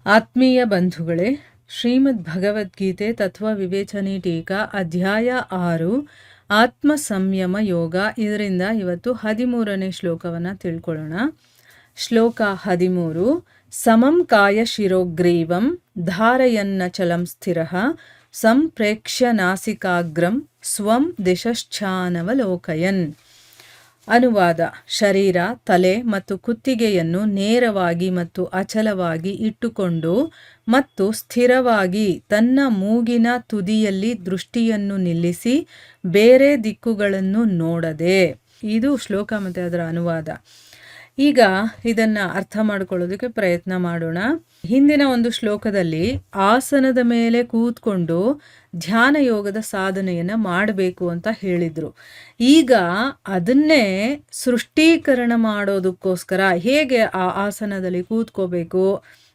ಆತ್ಮೀಯ ಬಂಧುಗಳೇ, ಶ್ರೀಮದ್ ಭಗವದ್ಗೀತೆ ತತ್ವ ವಿವೇಚನೆ ಟೀಕಾ ಅಧ್ಯಾಯ 6 ಆತ್ಮ ಸಂಯಮ ಯೋಗ. ಇದರಿಂದ ಇವತ್ತು 13ನೇ ಶ್ಲೋಕವನ್ನು ತಿಳ್ಕೊಳ್ಳೋಣ. ಶ್ಲೋಕ 13. ಸಮಂ ಕಾಯ ಶಿರೋಗ್ರೀವಂ ಧಾರಯನ್ನಚಲಂ ಸ್ಥಿರಃ ಸಂಪ್ರೇಕ್ಷ್ಯ ನಾಸಿಕಾಗ್ರಂ ಸ್ವಂ ದಿಶಶ್ಚಾನವಲೋಕಯನ್. ಅನುವಾದ: ಶರೀರ, ತಲೆ ಮತ್ತು ಕುತ್ತಿಗೆಯನ್ನು ನೇರವಾಗಿ ಮತ್ತು ಅಚಲವಾಗಿ ಇಟ್ಟುಕೊಂಡು ಮತ್ತು ಸ್ಥಿರವಾಗಿ ತನ್ನ ಮೂಗಿನ ತುದಿಯಲ್ಲಿ ದೃಷ್ಟಿಯನ್ನು ನಿಲ್ಲಿಸಿ ಬೇರೆ ದಿಕ್ಕುಗಳನ್ನು ನೋಡದೆ. ಇದು ಶ್ಲೋಕ ಮತ್ತು ಅದರ ಅನುವಾದ. ಈಗ ಇದನ್ನು ಅರ್ಥ ಮಾಡ್ಕೊಳ್ಳೋದಕ್ಕೆ ಪ್ರಯತ್ನ ಮಾಡೋಣ. ಹಿಂದಿನ ಒಂದು ಶ್ಲೋಕದಲ್ಲಿ ಆಸನದ ಮೇಲೆ ಕೂತ್ಕೊಂಡು ಧ್ಯಾನ ಯೋಗದ ಸಾಧನೆಯನ್ನು ಮಾಡಬೇಕು ಅಂತ ಹೇಳಿದರು. ಈಗ ಅದನ್ನೇ ಸೃಷ್ಟೀಕರಣ ಮಾಡೋದಕ್ಕೋಸ್ಕರ ಹೇಗೆ ಆ ಆಸನದಲ್ಲಿ ಕೂತ್ಕೋಬೇಕು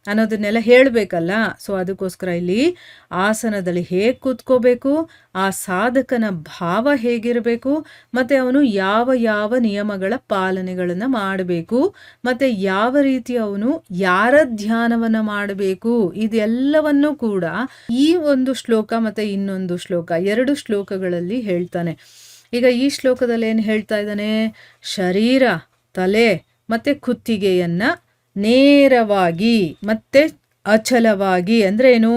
ಅನ್ನೋದನ್ನೆಲ್ಲ ಹೇಳಬೇಕಲ್ಲ. ಸೊ ಅದಕ್ಕೋಸ್ಕರ ಇಲ್ಲಿ ಆಸನದಲ್ಲಿ ಹೇಗೆ ಕೂತ್ಕೋಬೇಕು, ಆ ಸಾಧಕನ ಭಾವ ಹೇಗಿರಬೇಕು, ಮತ್ತು ಅವನು ಯಾವ ಯಾವ ನಿಯಮಗಳ ಪಾಲನೆಗಳನ್ನು ಮಾಡಬೇಕು, ಮತ್ತು ಯಾವ ರೀತಿ ಅವನು ಯಾರ ಧ್ಯಾನವನ್ನು ಮಾಡಬೇಕು, ಇದೆಲ್ಲವನ್ನೂ ಕೂಡ ಈ ಒಂದು ಶ್ಲೋಕ ಮತ್ತು ಇನ್ನೊಂದು ಶ್ಲೋಕ 2 ಶ್ಲೋಕಗಳಲ್ಲಿ ಹೇಳ್ತಾನೆ. ಈಗ ಈ ಶ್ಲೋಕದಲ್ಲಿ ಏನು ಹೇಳ್ತಾ ಇದ್ದಾನೆ? ಶರೀರ, ತಲೆ ಮತ್ತು ಕುತ್ತಿಗೆಯನ್ನು ನೇರವಾಗಿ ಮತ್ತು ಅಚಲವಾಗಿ, ಅಂದರೆ ಏನು,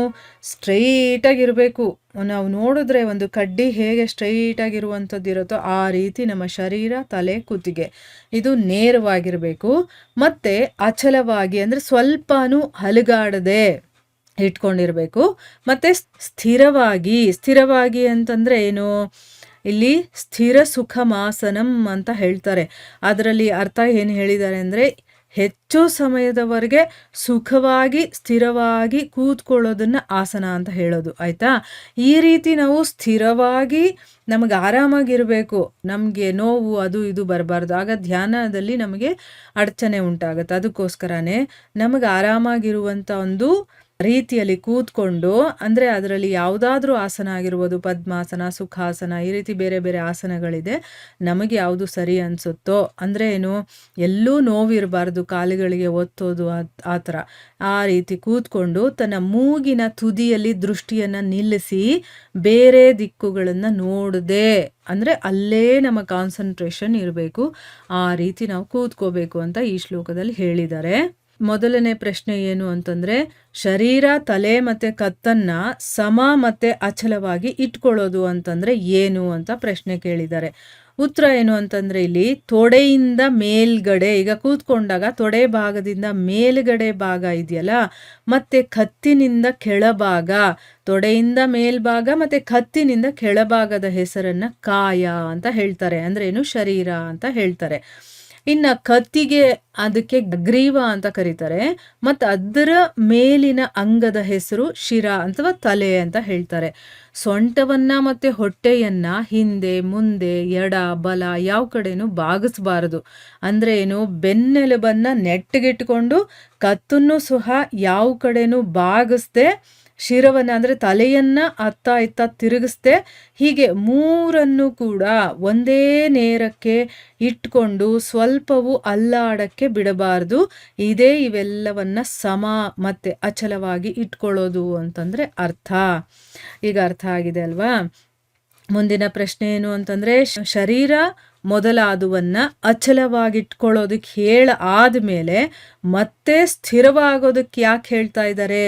ಸ್ಟ್ರೈಟಾಗಿರಬೇಕು. ನಾವು ನೋಡಿದ್ರೆ ಒಂದು ಕಡ್ಡಿ ಹೇಗೆ ಸ್ಟ್ರೈಟಾಗಿರುವಂಥದ್ದು ಇರುತ್ತೋ ಆ ರೀತಿ ನಮ್ಮ ಶರೀರ, ತಲೆ, ಕುತ್ತಿಗೆ ಇದು ನೇರವಾಗಿರಬೇಕು. ಮತ್ತು ಅಚಲವಾಗಿ ಅಂದರೆ ಸ್ವಲ್ಪನೂ ಹಲಗಾಡದೆ ಇಟ್ಕೊಂಡಿರಬೇಕು. ಮತ್ತು ಸ್ಥಿರವಾಗಿ ಅಂತಂದರೆ ಏನು, ಇಲ್ಲಿ ಸ್ಥಿರ ಸುಖಮಾಸನಂ ಅಂತ ಹೇಳ್ತಾರೆ. ಅದರಲ್ಲಿ ಅರ್ಥ ಏನು ಹೇಳಿದ್ದಾರೆ ಅಂದರೆ ಹೆಚ್ಚು ಸಮಯದವರೆಗೆ ಸುಖವಾಗಿ ಸ್ಥಿರವಾಗಿ ಕೂತ್ಕೊಳ್ಳೋದನ್ನು ಆಸನ ಅಂತ ಹೇಳೋದು. ಆಯಿತಾ? ಈ ರೀತಿ ನಾವು ಸ್ಥಿರವಾಗಿ ನಮಗೆ ಆರಾಮಾಗಿರಬೇಕು. ನಮಗೆ ನೋವು ಅದು ಇದು ಬರಬಾರ್ದು. ಆಗ ಧ್ಯಾನದಲ್ಲಿ ನಮಗೆ ಅಡಚಣೆ ಉಂಟಾಗುತ್ತೆ. ಅದಕ್ಕೋಸ್ಕರನೇ ನಮಗೆ ಆರಾಮಾಗಿರುವಂಥ ಒಂದು ರೀತಿಯಲ್ಲಿ ಕೂತ್ಕೊಂಡು, ಅಂದರೆ ಅದರಲ್ಲಿ ಯಾವುದಾದ್ರೂ ಆಸನ ಆಗಿರ್ಬೋದು, ಪದ್ಮಾಸನ, ಸುಖಾಸನ, ಈ ರೀತಿ ಬೇರೆ ಬೇರೆ ಆಸನಗಳಿದೆ. ನಮಗೆ ಯಾವುದು ಸರಿ ಅನಿಸುತ್ತೋ, ಅಂದರೆ ಏನು, ಎಲ್ಲೂ ನೋವಿರಬಾರ್ದು, ಕಾಲುಗಳಿಗೆ ಒತ್ತೋದು ಆ ಥರ ಆ ರೀತಿ ಕೂತ್ಕೊಂಡು ತನ್ನ ಮೂಗಿನ ತುದಿಯಲ್ಲಿ ದೃಷ್ಟಿಯನ್ನು ನಿಲ್ಲಿಸಿ ಬೇರೆ ದಿಕ್ಕುಗಳನ್ನು ನೋಡದೆ, ಅಂದರೆ ಅಲ್ಲೇ ನಮ್ಮ ಕಾನ್ಸಂಟ್ರೇಷನ್ ಇರಬೇಕು. ಆ ರೀತಿ ನಾವು ಕೂತ್ಕೋಬೇಕು ಅಂತ ಈ ಶ್ಲೋಕದಲ್ಲಿ ಹೇಳಿದ್ದಾರೆ. ಮೊದಲನೇ ಪ್ರಶ್ನೆ ಏನು ಅಂತಂದರೆ, ಶರೀರ, ತಲೆ ಮತ್ತು ಕತ್ತನ್ನು ಸಮ ಮತ್ತು ಅಚಲವಾಗಿ ಇಟ್ಕೊಳ್ಳೋದು ಅಂತಂದರೆ ಏನು ಅಂತ ಪ್ರಶ್ನೆ ಕೇಳಿದ್ದಾರೆ. ಉತ್ತರ ಏನು ಅಂತಂದರೆ, ಇಲ್ಲಿ ತೊಡೆಯಿಂದ ಮೇಲ್ಗಡೆ, ಈಗ ಕೂತ್ಕೊಂಡಾಗ ತೊಡೆ ಭಾಗದಿಂದ ಮೇಲ್ಗಡೆ ಭಾಗ ಇದೆಯಲ್ಲ, ಮತ್ತು ಕತ್ತಿನಿಂದ ಕೆಳಭಾಗ, ತೊಡೆಯಿಂದ ಮೇಲ್ಭಾಗ ಮತ್ತು ಕತ್ತಿನಿಂದ ಕೆಳಭಾಗದ ಹೆಸರನ್ನು ಕಾಯ ಅಂತ ಹೇಳ್ತಾರೆ. ಅಂದರೆ ಏನು, ಶರೀರ ಅಂತ ಹೇಳ್ತಾರೆ. ಇನ್ನು ಕತ್ತಿಗೆ ಅದಕ್ಕೆ ಗ್ರೀವ ಅಂತ ಕರೀತಾರೆ, ಮತ್ತು ಅದರ ಮೇಲಿನ ಅಂಗದ ಹೆಸರು ಶಿರ ಅಥವಾ ತಲೆ ಅಂತ ಹೇಳ್ತಾರೆ. ಸೊಂಟವನ್ನು ಮತ್ತು ಹೊಟ್ಟೆಯನ್ನು ಹಿಂದೆ ಮುಂದೆ ಎಡ ಬಲ ಯಾವ ಕಡೆನೂ ಬಾಗಿಸ್ಬಾರದು. ಅಂದರೆ ಏನು, ಬೆನ್ನೆಲುಬನ್ನು ನೆಟ್ಟಗಿಟ್ಕೊಂಡು ಕತ್ತನ್ನು ಸಹ ಯಾವ ಕಡೆನೂ ಬಾಗಿಸ್ದೆ, ಶಿರವನ್ನು ಅಂದರೆ ತಲೆಯನ್ನು ಅತ್ತ ಇತ್ತ ತಿರುಗಿಸ್ದೆ, ಹೀಗೆ ಮೂರನ್ನು ಕೂಡ ಒಂದೇ ನೇರಕ್ಕೆ ಇಟ್ಕೊಂಡು ಸ್ವಲ್ಪವೂ ಅಲ್ಲಾಡಕ್ಕೆ ಬಿಡಬಾರ್ದು. ಇದೇ ಇವೆಲ್ಲವನ್ನು ಸಮ ಮತ್ತು ಅಚಲವಾಗಿ ಇಟ್ಕೊಳ್ಳೋದು ಅಂತಂದರೆ ಅರ್ಥ. ಈಗ ಅರ್ಥ ಆಗಿದೆ ಅಲ್ವಾ? ಮುಂದಿನ ಪ್ರಶ್ನೆ ಏನು ಅಂತಂದರೆ, ಶರೀರ ಮೊದಲಾದವನ್ನು ಅಚಲವಾಗಿಟ್ಕೊಳ್ಳೋದಕ್ಕೆ ಆದಮೇಲೆ ಮತ್ತೆ ಸ್ಥಿರವಾಗೋದಕ್ಕೆ ಯಾಕೆ ಹೇಳ್ತಾ ಇದ್ದಾರೆ?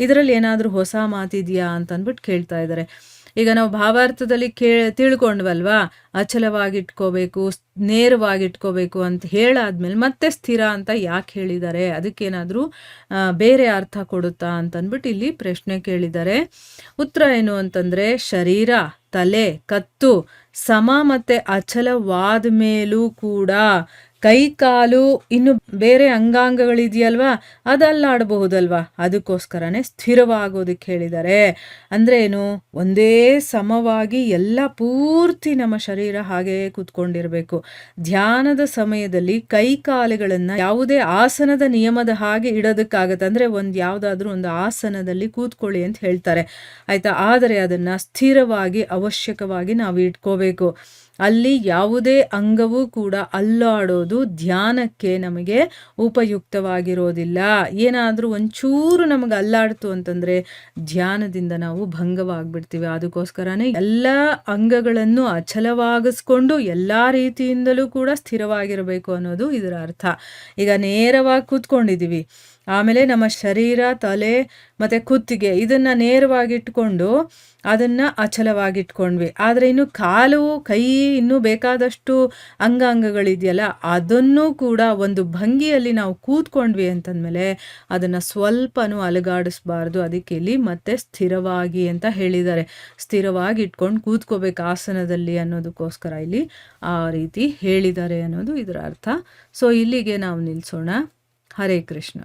ಇದರಲ್ಲಿ ಏನಾದರೂ ಹೊಸ ಮಾತಿದೆಯಾ ಅಂತಂದ್ಬಿಟ್ಟು ಕೇಳ್ತಾ ಇದ್ದಾರೆ. ಈಗ ನಾವು ಭಾವಾರ್ಥದಲ್ಲಿ ತಿಳ್ಕೊಂಡ್ವಲ್ವಾ, ಅಚಲವಾಗಿಟ್ಕೋಬೇಕು, ನೇರವಾಗಿಟ್ಕೋಬೇಕು ಅಂತ ಹೇಳಾದ್ಮೇಲೆ ಮತ್ತೆ ಸ್ಥಿರ ಅಂತ ಯಾಕೆ ಹೇಳಿದ್ದಾರೆ? ಅದಕ್ಕೇನಾದರೂ ಬೇರೆ ಅರ್ಥ ಕೊಡುತ್ತಾ ಅಂತಂದ್ಬಿಟ್ಟು ಇಲ್ಲಿ ಪ್ರಶ್ನೆ ಕೇಳಿದ್ದಾರೆ. ಉತ್ತರ ಏನು ಅಂತಂದರೆ, ಶರೀರ, ತಲೆ, ಕತ್ತು ಸಮ ಮತ್ತು ಅಚಲವಾದ ಮೇಲೂ ಕೂಡ ಕೈ ಕಾಲು ಇನ್ನು ಬೇರೆ ಅಂಗಾಂಗಗಳಿದೆಯಲ್ವಾ, ಅದಲ್ಲಾಡಬಹುದಲ್ವಾ, ಅದಕ್ಕೋಸ್ಕರನೇ ಸ್ಥಿರವಾಗೋದಕ್ಕೆ ಹೇಳಿದ್ದಾರೆ. ಅಂದರೆ ಏನು, ಒಂದೇ ಸಮವಾಗಿ ಎಲ್ಲ ಪೂರ್ತಿ ನಮ್ಮ ಶರೀರ ಹಾಗೇ ಕೂತ್ಕೊಂಡಿರಬೇಕು. ಧ್ಯಾನದ ಸಮಯದಲ್ಲಿ ಕೈ ಕಾಲುಗಳನ್ನು ಯಾವುದೇ ಆಸನದ ನಿಯಮದ ಹಾಗೆ ಇಡೋದಕ್ಕಾಗತ್ತೆ. ಅಂದರೆ ಯಾವುದಾದ್ರೂ ಒಂದು ಆಸನದಲ್ಲಿ ಕೂತ್ಕೊಳ್ಳಿ ಅಂತ ಹೇಳ್ತಾರೆ, ಆಯಿತಾ? ಆದರೆ ಅದನ್ನು ಸ್ಥಿರವಾಗಿ ಅವಶ್ಯಕವಾಗಿ ನಾವು ಇಟ್ಕೋಬೇಕು. ಅಲ್ಲಿ ಯಾವುದೇ ಅಂಗವೂ ಕೂಡ ಅಲ್ಲಾಡೋದು ಧ್ಯಾನಕ್ಕೆ ನಮಗೆ ಉಪಯುಕ್ತವಾಗಿರೋದಿಲ್ಲ. ಏನಾದರೂ ಒಂಚೂರು ನಮಗೆ ಅಲ್ಲಾಡ್ತು ಅಂತಂದರೆ ಧ್ಯಾನದಿಂದ ನಾವು ಭಂಗವಾಗ್ಬಿಡ್ತೀವಿ. ಅದಕ್ಕೋಸ್ಕರನೇ ಎಲ್ಲ ಅಂಗಗಳನ್ನು ಅಚಲವಾಗಿಸ್ಕೊಂಡು ಎಲ್ಲ ರೀತಿಯಿಂದಲೂ ಕೂಡ ಸ್ಥಿರವಾಗಿರಬೇಕು ಅನ್ನೋದು ಇದರ ಅರ್ಥ. ಈಗ ನೇರವಾಗಿ ಕೂತ್ಕೊಂಡಿದ್ದೀವಿ, ಆಮೇಲೆ ನಮ್ಮ ಶರೀರ, ತಲೆ ಮತ್ತು ಕುತ್ತಿಗೆ ಇದನ್ನು ನೇರವಾಗಿಟ್ಕೊಂಡು ಅದನ್ನು ಅಚಲವಾಗಿಟ್ಕೊಂಡ್ವಿ. ಆದರೆ ಇನ್ನು ಕಾಲು, ಕೈ, ಇನ್ನೂ ಬೇಕಾದಷ್ಟು ಅಂಗಾಂಗಗಳಿದೆಯಲ್ಲ, ಅದನ್ನು ಕೂಡ ಒಂದು ಭಂಗಿಯಲ್ಲಿ ನಾವು ಕೂತ್ಕೊಂಡ್ವಿ ಅಂತಂದಮೇಲೆ ಅದನ್ನು ಸ್ವಲ್ಪನೂ ಅಲುಗಾಡಿಸ್ಬಾರ್ದು. ಅದಕ್ಕೆ ಇಲ್ಲಿ ಮತ್ತೆ ಸ್ಥಿರವಾಗಿ ಅಂತ ಹೇಳಿದ್ದಾರೆ. ಸ್ಥಿರವಾಗಿ ಇಟ್ಕೊಂಡು ಕೂತ್ಕೋಬೇಕು ಆಸನದಲ್ಲಿ ಅನ್ನೋದಕ್ಕೋಸ್ಕರ ಇಲ್ಲಿ ಆ ರೀತಿ ಹೇಳಿದ್ದಾರೆ ಅನ್ನೋದು ಇದರ ಅರ್ಥ. ಸೊ ಇಲ್ಲಿಗೆ ನಾವು ನಿಲ್ಲಿಸೋಣ. ಹರೇ ಕೃಷ್ಣ.